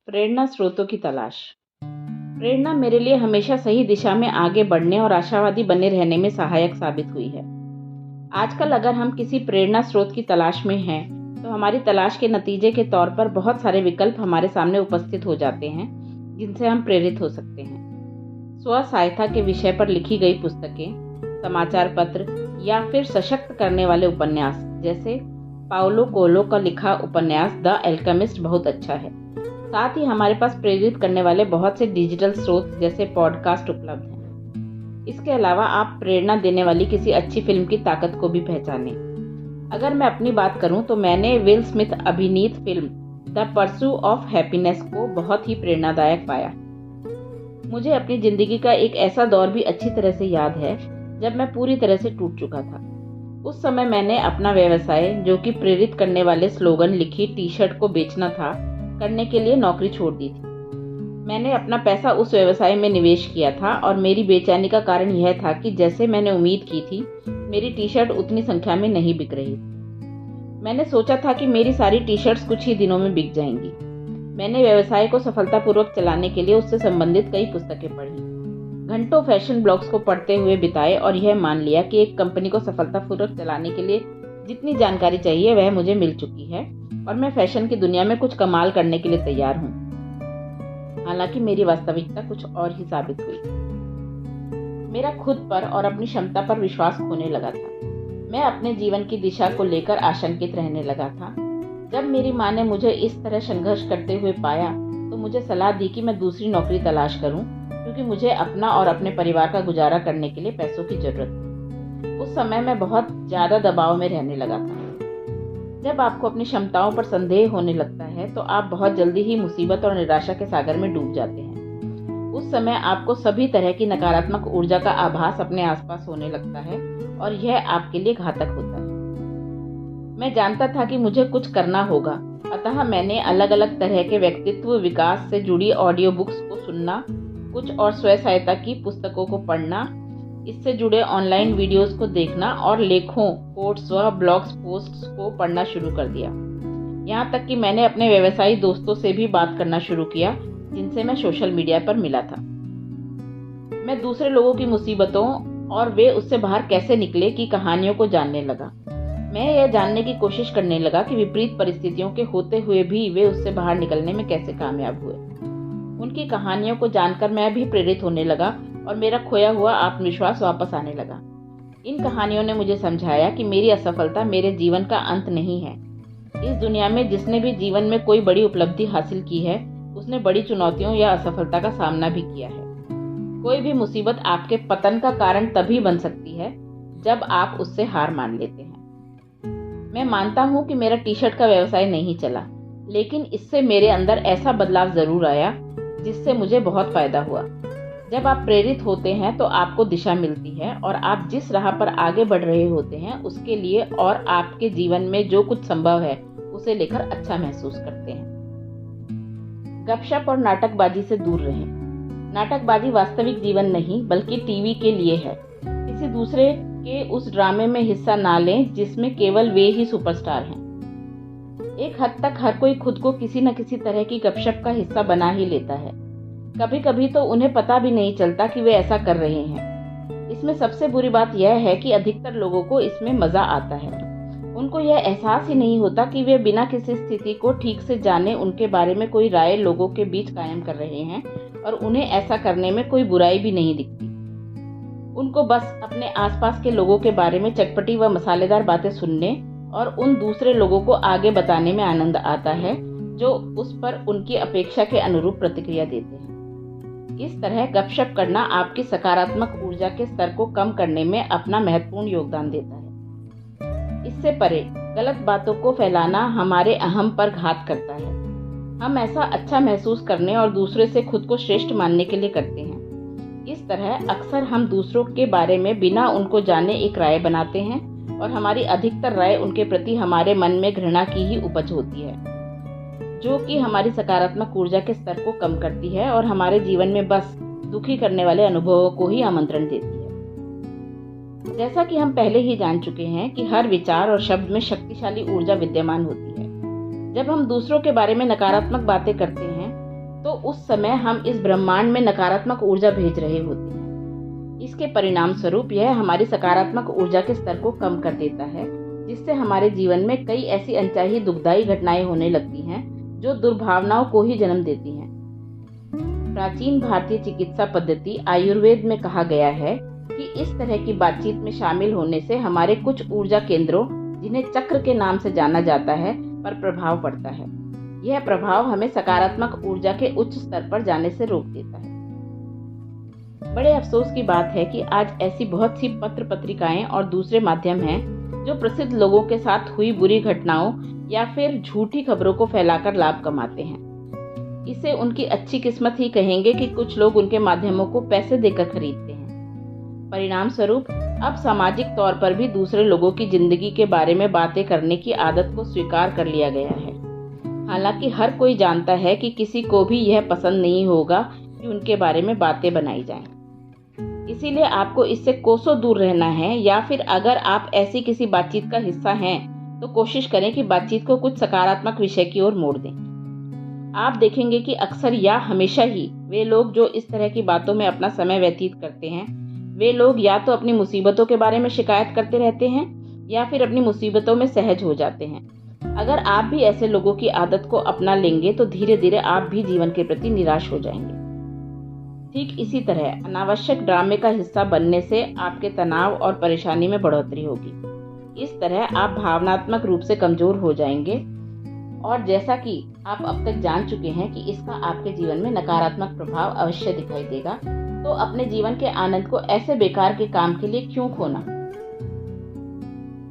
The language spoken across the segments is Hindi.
प्रेरणा स्रोतों की तलाश। प्रेरणा मेरे लिए हमेशा सही दिशा में आगे बढ़ने और आशावादी बने रहने में सहायक साबित हुई है। आजकल अगर हम किसी प्रेरणा स्रोत की तलाश में हैं, तो हमारी तलाश के नतीजे के तौर पर बहुत सारे विकल्प हमारे सामने उपस्थित हो जाते हैं, जिनसे हम प्रेरित हो सकते हैं। स्व सहायता के विषय पर लिखी गई पुस्तकें, समाचार पत्र या फिर सशक्त करने वाले उपन्यास, जैसे पाउलो कोएल्हो का लिखा उपन्यास द अल्केमिस्ट बहुत अच्छा है। साथ ही हमारे पास प्रेरित करने वाले बहुत से डिजिटल स्रोत जैसे पॉडकास्ट उपलब्ध हैं। इसके अलावा आप प्रेरणा देने वाली किसी अच्छी फिल्म की ताकत को भी पहचानें। अगर मैं अपनी बात करूं तो मैंने विल स्मिथ अभिनीत film the pursuit of happiness को बहुत ही प्रेरणादायक पाया। मुझे अपनी जिंदगी का एक ऐसा दौर भी अच्छी तरह से याद है जब मैं पूरी तरह से टूट चुका था। उस समय मैंने अपना व्यवसाय, जो कि प्रेरित करने वाले स्लोगन लिखी टी शर्ट को बेचना था, करने के लिए नौकरी छोड़ दी थी। मैंने अपना पैसा उस व्यवसाय में निवेश किया था और मेरी बेचैनी का कारण यह था कि जैसे मैंने उम्मीद की थी, मेरी टी शर्ट उतनी संख्या में नहीं बिक रही थी। मैंने सोचा था कि मेरी सारी टी शर्ट्स कुछ ही दिनों में बिक जाएंगी। मैंने व्यवसाय को सफलतापूर्वक चलाने के लिए उससे संबंधित कई पुस्तकें पढ़ी, घंटों फैशन ब्लॉग्स को पढ़ते हुए बिताए और यह मान लिया कि एक कंपनी को सफलतापूर्वक चलाने के लिए जितनी जानकारी चाहिए वह मुझे मिल चुकी है और मैं फैशन की दुनिया में कुछ कमाल करने के लिए तैयार हूँ। हालांकि मेरी वास्तविकता कुछ और ही साबित हुई। मेरा खुद पर और अपनी क्षमता पर विश्वास खोने लगा था। मैं अपने जीवन की दिशा को लेकर आशंकित रहने लगा था। जब मेरी माँ ने मुझे इस तरह संघर्ष करते हुए पाया तो मुझे सलाह दी कि मैं दूसरी नौकरी तलाश करूं, क्योंकि मुझे अपना और अपने परिवार का गुजारा करने के लिए पैसों की जरूरत थी। उस समय मैं बहुत ज्यादा दबाव में रहने लगा था। जब आपको अपनी क्षमताओं पर संदेह होने लगता है तो आप बहुत जल्दी ही मुसीबत और निराशा के सागर में डूब जाते हैं। उस समय आपको सभी तरह की नकारात्मक ऊर्जा का आभास अपने आसपास होने लगता है और यह आपके लिए घातक होता है। मैं जानता था कि मुझे कुछ करना होगा, अतः मैंने अलग अलग तरह के व्यक्तित्व विकास से जुड़ी ऑडियो बुक्स को सुनना, कुछ और स्व सहायता की पुस्तकों को पढ़ना, इससे जुड़े ऑनलाइन वीडियोस को देखना और लेखों, कोट्स व ब्लॉग्स पोस्ट्स को पढ़ना शुरू कर दिया। यहाँ तक कि मैंने अपने व्यवसायी दोस्तों से भी बात करना शुरू किया जिनसे मैं सोशल मीडिया पर मिला था। मैं दूसरे लोगों की मुसीबतों और वे उससे बाहर कैसे निकले की कहानियों को जानने लगा। मैं यह जानने की कोशिश करने लगा कि विपरीत परिस्थितियों के होते हुए भी वे उससे बाहर निकलने में कैसे कामयाब हुए। उनकी कहानियों को जानकर मैं भी प्रेरित होने लगा और मेरा खोया हुआ आत्मविश्वास वापस आने लगा। इन कहानियों ने मुझे समझाया कि मेरी असफलता मेरे जीवन का अंत नहीं है। इस दुनिया में जिसने भी जीवन में कोई बड़ी उपलब्धि हासिल की है, उसने बड़ी चुनौतियों या असफलता का सामना भी किया है। कोई भी मुसीबत आपके पतन का कारण तभी बन सकती है जब आप उससे हार मान लेते हैं। मैं मानता हूँ कि मेरा टी शर्ट का व्यवसाय नहीं चला, लेकिन इससे मेरे अंदर ऐसा बदलाव जरूर आया जिससे मुझे बहुत फायदा हुआ। जब आप प्रेरित होते हैं तो आपको दिशा मिलती है और आप जिस राह पर आगे बढ़ रहे होते हैं उसके लिए और आपके जीवन में जो कुछ संभव है उसे लेकर अच्छा महसूस करते हैं। गपशप और नाटकबाजी से दूर रहें। नाटकबाजी वास्तविक जीवन नहीं बल्कि टीवी के लिए है। किसी दूसरे के उस ड्रामे में हिस्सा ना लें जिसमें केवल वे ही सुपरस्टार हैं। एक हद तक हर कोई खुद को किसी न किसी तरह की गपशप का हिस्सा बना ही लेता है। कभी कभी तो उन्हें पता भी नहीं चलता कि वे ऐसा कर रहे हैं। इसमें सबसे बुरी बात यह है कि अधिकतर लोगों को इसमें मजा आता है। उनको यह एहसास ही नहीं होता कि वे बिना किसी स्थिति को ठीक से जाने उनके बारे में कोई राय लोगों के बीच कायम कर रहे हैं और उन्हें ऐसा करने में कोई बुराई भी नहीं दिखती। उनको बस अपने आसपास के लोगों के बारे में चटपटी व मसालेदार बातें सुनने और उन दूसरे लोगों को आगे बताने में आनंद आता है जो उस पर उनकी अपेक्षा के अनुरूप प्रतिक्रिया देते हैं। इस तरह गपशप करना आपकी सकारात्मक ऊर्जा के स्तर को कम करने में अपना महत्वपूर्ण योगदान देता है। इससे परे गलत बातों को फैलाना हमारे अहम पर घात करता है। हम ऐसा अच्छा महसूस करने और दूसरे से खुद को श्रेष्ठ मानने के लिए करते हैं। इस तरह अक्सर हम दूसरों के बारे में बिना उनको जाने एक राय बनाते हैं और हमारी अधिकतर राय उनके प्रति हमारे मन में घृणा की ही उपज होती है, जो कि हमारी सकारात्मक ऊर्जा के स्तर को कम करती है और हमारे जीवन में बस दुखी करने वाले अनुभवों को ही आमंत्रण देती है। जैसा कि हम पहले ही जान चुके हैं कि हर विचार और शब्द में शक्तिशाली ऊर्जा विद्यमान होती है। जब हम दूसरों के बारे में नकारात्मक बातें करते हैं तो उस समय हम इस ब्रह्मांड में नकारात्मक ऊर्जा भेज रहे होते हैं। इसके परिणाम स्वरूप यह हमारी सकारात्मक ऊर्जा के स्तर को कम कर देता है, जिससे हमारे जीवन में कई ऐसी अनचाही दुखदायी घटनाएं होने लगती हैं जो दुर्भावनाओं को ही जन्म देती हैं। प्राचीन भारतीय चिकित्सा पद्धति आयुर्वेद में कहा गया है कि इस तरह की बातचीत में शामिल होने से हमारे कुछ ऊर्जा केंद्रों, जिन्हें चक्र के नाम से जाना जाता है, पर प्रभाव पड़ता है। यह प्रभाव हमें सकारात्मक ऊर्जा के उच्च स्तर पर जाने से रोक देता है। बड़े अफसोस की बात है कि आज ऐसी बहुत सी पत्र पत्रिकाएं और दूसरे माध्यम हैं जो प्रसिद्ध लोगों के साथ हुई बुरी घटनाओं या फिर झूठी खबरों को फैलाकर लाभ कमाते हैं। इसे उनकी अच्छी किस्मत ही कहेंगे कि कुछ लोग उनके माध्यमों को पैसे देकर खरीदते हैं। परिणाम स्वरूप अब सामाजिक तौर पर भी दूसरे लोगों की जिंदगी के बारे में बातें करने की आदत को स्वीकार कर लिया गया है। हालांकि हर कोई जानता है कि किसी को भी यह पसंद नहीं होगा कि उनके बारे में बातें बनाई जाएं। इसीलिए आपको इससे कोसों दूर रहना है, या फिर अगर आप ऐसी किसी बातचीत का हिस्सा हैं तो कोशिश करें कि बातचीत को कुछ सकारात्मक विषय की ओर मोड़ दें। आप देखेंगे कि अक्सर या हमेशा ही वे लोग जो इस तरह की बातों में अपना समय व्यतीत करते हैं, वे लोग या तो अपनी मुसीबतों के बारे में शिकायत करते रहते हैं या फिर अपनी मुसीबतों में सहज हो जाते हैं। अगर आप भी ऐसे लोगों की आदत को अपना लेंगे तो धीरे धीरे आप भी जीवन के प्रति निराश हो जाएंगे। ठीक इसी तरह अनावश्यक ड्रामे का हिस्सा बनने से आपके तनाव और परेशानी में बढ़ोतरी होगी। इस तरह आप भावनात्मक रूप से कमजोर हो जाएंगे, और जैसा कि आप अब तक जान चुके हैं कि इसका आपके जीवन में नकारात्मक प्रभाव अवश्य दिखाई देगा, तो अपने जीवन के आनंद को ऐसे बेकार के काम के लिए क्यों खोना।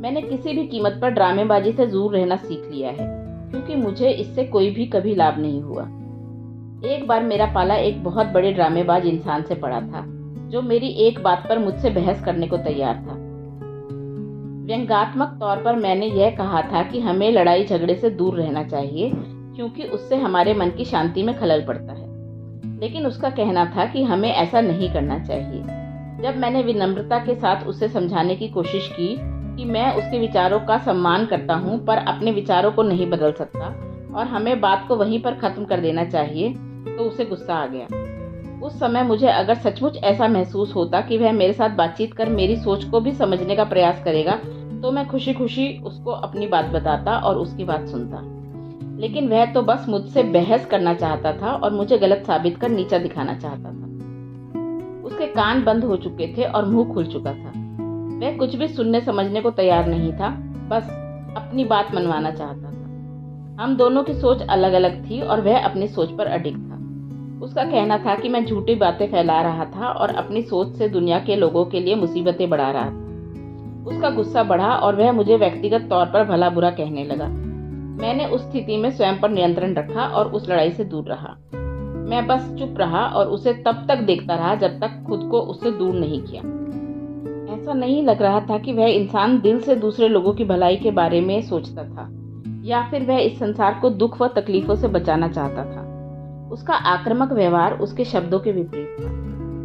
मैंने किसी भी कीमत पर ड्रामेबाजी से दूर रहना सीख लिया है, क्योंकि मुझे इससे कोई भी कभी लाभ नहीं हुआ। एक बार मेरा पाला एक बहुत बड़े ड्रामेबाज इंसान से पड़ा था, जो मेरी एक बात पर मुझसे बहस करने को तैयार था। व्यंग्यात्मक तौर पर मैंने यह कहा था कि हमें लड़ाई झगड़े से दूर रहना चाहिए, क्योंकि उससे हमारे मन की शांति में खलल पड़ता है। लेकिन उसका कहना था कि हमें ऐसा नहीं करना चाहिए। जब मैंने विनम्रता के साथ उसे समझाने की कोशिश की कि मैं उसके विचारों का सम्मान करता हूं, पर अपने विचारों को नहीं बदल सकता और हमें बात को वहीं पर खत्म कर देना चाहिए, तो उसे गुस्सा आ गया। उस समय मुझे अगर सचमुच ऐसा महसूस होता कि वह मेरे साथ बातचीत कर मेरी सोच को भी समझने का प्रयास करेगा, तो मैं खुशी खुशी उसको अपनी बात बताता और उसकी बात सुनता। लेकिन वह तो बस मुझसे बहस करना चाहता था और मुझे गलत साबित कर नीचा दिखाना चाहता था। उसके कान बंद हो चुके थे और मुंह खुल चुका था। वह कुछ भी सुनने समझने को तैयार नहीं था, बस अपनी बात मनवाना चाहता था। हम दोनों की सोच अलग अलग थी और वह अपनी सोच पर अडिग था। उसका कहना था कि मैं झूठी बातें फैला रहा था और अपनी सोच से दुनिया के लोगों के लिए मुसीबतें बढ़ा रहा था। उसका गुस्सा बढ़ा और वह मुझे व्यक्तिगत तौर पर भला बुरा कहने लगा। मैंने उस स्थिति में स्वयं पर नियंत्रण रखा और उस लड़ाई से दूर रहा। मैं बस चुप रहा और उसे तब तक देखता रहा जब तक खुद को उससे दूर नहीं किया। ऐसा नहीं लग रहा था कि वह इंसान दिल से दूसरे लोगों की भलाई के बारे में सोचता था, या फिर वह इस संसार को दुख व तकलीफों से बचाना चाहता था। उसका आक्रामक व्यवहार उसके शब्दों के विपरीत था।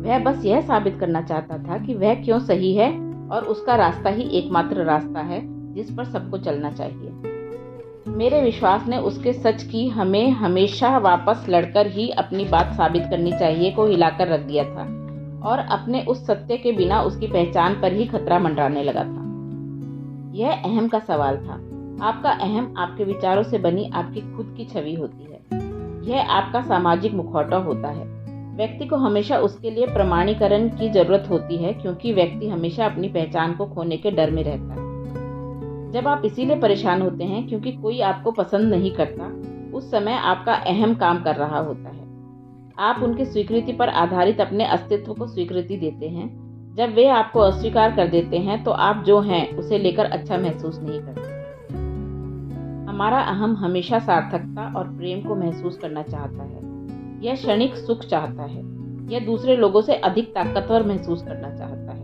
वह बस यह साबित करना चाहता था कि वह क्यों सही है और उसका रास्ता ही एकमात्र रास्ता है जिस पर सबको चलना चाहिए। मेरे विश्वास ने उसके सच की हमें हमेशा वापस लड़कर ही अपनी बात साबित करनी चाहिए को हिलाकर रख दिया था, और अपने उस सत्य के बिना उसकी पहचान पर ही खतरा मंडराने लगा था। यह अहम का सवाल था। आपका अहम आपके विचारों से बनी आपकी खुद की छवि होती है। यह आपका सामाजिक मुखौटा होता है। व्यक्ति को हमेशा उसके लिए प्रमाणीकरण की जरूरत होती है, क्योंकि व्यक्ति हमेशा अपनी पहचान को खोने के डर में रहता है। जब आप इसीलिए परेशान होते हैं क्योंकि कोई आपको पसंद नहीं करता, उस समय आपका अहम काम कर रहा होता है। आप उनकी स्वीकृति पर आधारित अपने अस्तित्व को स्वीकृति देते हैं। जब वे आपको अस्वीकार कर देते हैं तो आप जो हैं उसे लेकर अच्छा महसूस नहीं करते। हमारा अहम हमेशा सार्थकता और प्रेम को महसूस करना चाहता है। यह क्षणिक सुख चाहता है। यह दूसरे लोगों से अधिक ताकतवर महसूस करना चाहता है।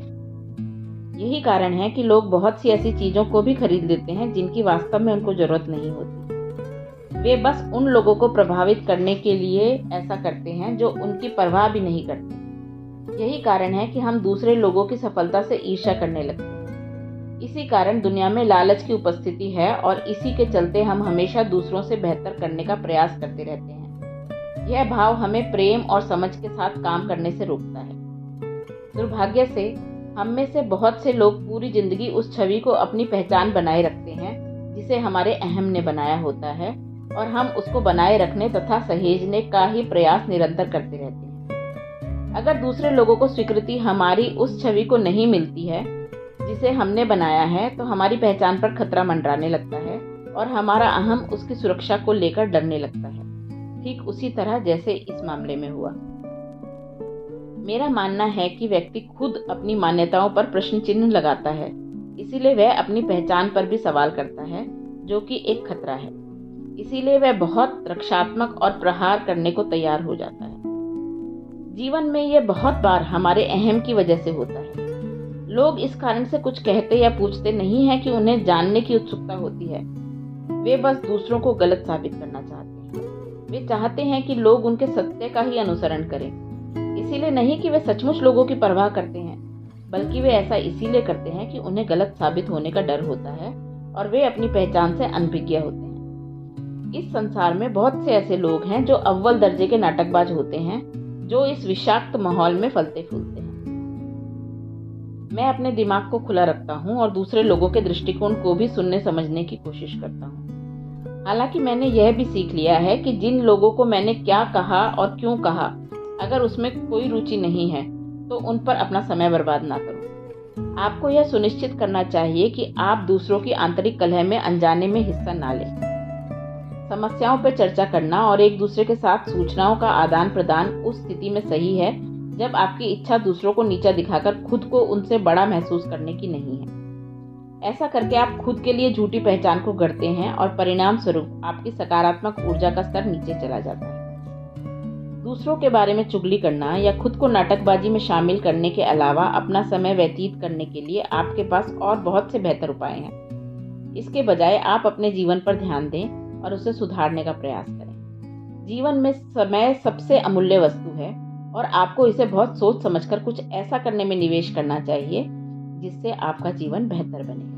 यही कारण है कि लोग बहुत सी ऐसी चीजों को भी खरीद लेते हैं जिनकी वास्तव में उनको जरूरत नहीं होती। वे बस उन लोगों को प्रभावित करने के लिए ऐसा करते हैं जो उनकी परवाह भी नहीं करते। यही कारण है कि हम दूसरे लोगों की सफलता से ईर्ष्या करने लगते हैं। इसी कारण दुनिया में लालच की उपस्थिति है और इसी के चलते हम हमेशा दूसरों से बेहतर करने का प्रयास करते रहते हैं। यह भाव हमें प्रेम और समझ के साथ काम करने से रोकता है। दुर्भाग्य से हम में से बहुत से लोग पूरी जिंदगी उस छवि को अपनी पहचान बनाए रखते हैं जिसे हमारे अहम ने बनाया होता है, और हम उसको बनाए रखने तथा सहेजने का ही प्रयास निरंतर करते रहते हैं। अगर दूसरे लोगों को स्वीकृति हमारी उस छवि को नहीं मिलती है जिसे हमने बनाया है, तो हमारी पहचान पर खतरा मंडराने लगता है और हमारा अहम उसकी सुरक्षा को लेकर डरने लगता है, ठीक उसी तरह जैसे इस मामले में हुआ। मेरा मानना है कि व्यक्ति खुद अपनी मान्यताओं पर प्रश्न चिन्ह लगाता है, इसीलिए वह अपनी पहचान पर भी सवाल करता है, जो कि एक खतरा है। इसीलिए वह बहुत रक्षात्मक और प्रहार करने को तैयार हो जाता है। जीवन में यह बहुत बार हमारे अहम की वजह से होता है। लोग इस कारण से कुछ कहते या पूछते नहीं है कि उन्हें जानने की उत्सुकता होती है, वे बस दूसरों को गलत साबित करना चाहते हैं। वे चाहते हैं कि लोग उनके सत्य का ही अनुसरण करें। इसीलिए नहीं कि वे सचमुच लोगों की परवाह करते हैं, बल्कि वे ऐसा इसीलिए करते हैं कि उन्हें गलत साबित होने का डर होता है और वे अपनी पहचान से अनभिज्ञ होते हैं। इस संसार में बहुत से ऐसे लोग हैं जो अव्वल दर्जे के नाटकबाज होते हैं, जो इस विषाक्त माहौल में फलते फूलते हैं। मैं अपने दिमाग को खुला रखता हूँ और दूसरे लोगों के दृष्टिकोण को भी सुनने समझने की कोशिश करता हूँ। हालांकि मैंने यह भी सीख लिया है कि जिन लोगों को मैंने क्या कहा और क्यों कहा, अगर उसमें कोई रुचि नहीं है तो उन पर अपना समय बर्बाद ना करो। आपको यह सुनिश्चित करना चाहिए कि आप दूसरों की आंतरिक कलह में अनजाने में हिस्सा ना लें। समस्याओं पर चर्चा करना और एक दूसरे के साथ सूचनाओं का आदान प्रदान उस स्थिति में सही है जब आपकी इच्छा दूसरों को नीचा दिखाकर खुद को उनसे बड़ा महसूस करने की नहीं है। ऐसा करके आप खुद के लिए झूठी पहचान को गढ़ते हैं और परिणाम स्वरूप आपकी सकारात्मक ऊर्जा का स्तर नीचे चला जाता है। दूसरों के बारे में चुगली करना या खुद को नाटकबाजी में शामिल करने के अलावा अपना समय व्यतीत करने के लिए आपके पास और बहुत से बेहतर उपाय हैं। इसके बजाय आप अपने जीवन पर ध्यान दें और उसे सुधारने का प्रयास करें। जीवन में समय सबसे अमूल्य वस्तु है और आपको इसे बहुत सोच समझकर कुछ ऐसा करने में निवेश करना चाहिए जिससे आपका जीवन बेहतर बने।